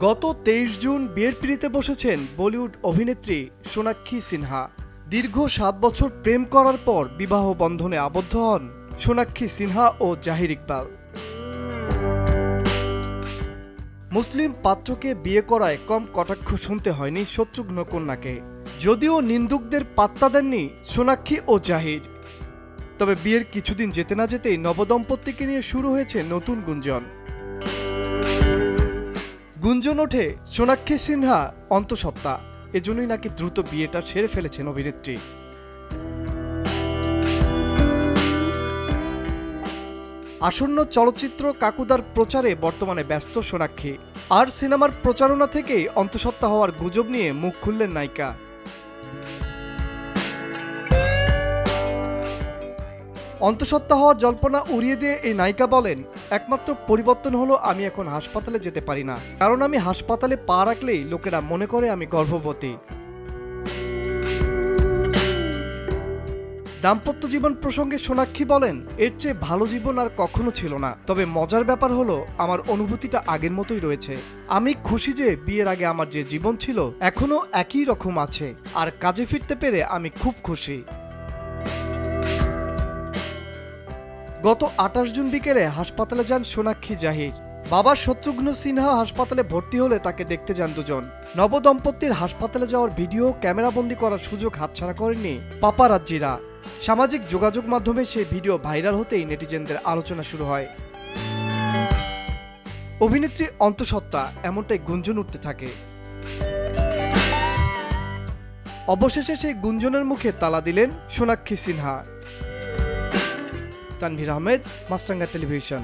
গত 23 জুন বিয়ের পিঁড়িতে বসেছেন বলিউড অভিনেত্রী সোনাক্ষী সিনহা। দীর্ঘ 7 বছর প্রেম করার পর বিবাহ বন্ধনে আবদ্ধ হন সোনাক্ষী সিনহা ও জাহির ইকবাল। মুসলিম পাত্রকে বিয়ে করায় কম কটাক্ষ শুনতে হয়নি শত্রুঘ্ন কন্যাকে, যদিও নিন্দুকদের পাত্তা দেননি সোনাক্ষী ও জাহির। তবে বিয়ের কিছুদিন যেতে না যেতেই নবদম্পতিকে নিয়ে শুরু হয়েছে নতুন গুঞ্জন। গুঞ্জন ওঠে সোনাক্ষী সিনহা অন্তঃসত্ত্বা, এজন্যই নাকি দ্রুত বিয়েটা সেরে ফেলেছেন অভিনেত্রী। আসন্ন চলচ্চিত্র কাকুদার প্রচারে বর্তমানে ব্যস্ত সোনাক্ষী, আর সিনেমার প্রচারণা থেকেই অন্তঃসত্ত্বা হওয়ার গুজব নিয়ে মুখ খুললেন নায়িকা। অন্তঃসত্ত্বা হওয়ার জল্পনা উড়িয়ে দিয়ে এই নায়িকা বলেন, একমাত্র পরিবর্তন হলো আমি এখন হাসপাতালে যেতে পারি না, কারণ আমি হাসপাতালে পা রাখলেই লোকেরা মনে করে আমি গর্ভবতী। দাম্পত্য জীবন প্রসঙ্গে সোনাক্ষী বলেন, এর চেয়ে ভালো জীবন আর কখনো ছিল না, তবে মজার ব্যাপার হলো আমার অনুভূতিটা আগের মতোই রয়েছে। আমি খুশি যে বিয়ের আগে আমার যে জীবন ছিল এখনো একই রকম আছে, আর কাজে ফিরতে পেরে আমি খুব খুশি। গত 28 জুন বিকেলে হাসপাতালে যান সোনাক্ষী জাহির। বাবা শত্রুঘ্ন সিনহা হাসপাতালে ভর্তি হলে তাকে দেখতে যান দুজন। নবদম্পতির হাসপাতালে যাওয়ার ভিডিও ক্যামেরাবন্দি করার সুযোগ হাতছাড়া করেননি পাপারাজ্জিরা। সামাজিক যোগাযোগ মাধ্যমে সেই ভিডিও ভাইরাল হতেই নেটিজেনদের আলোচনা শুরু হয়। অভিনেত্রী অন্তঃসত্ত্বা, এমনটাই গুঞ্জন উঠতে থাকে। অবশেষে সেই গুঞ্জনের মুখে তালা দিলেন সোনাক্ষী সিনহা। তানভীর আহমেদ, মাছরাঙ্গা টেলিভিশন।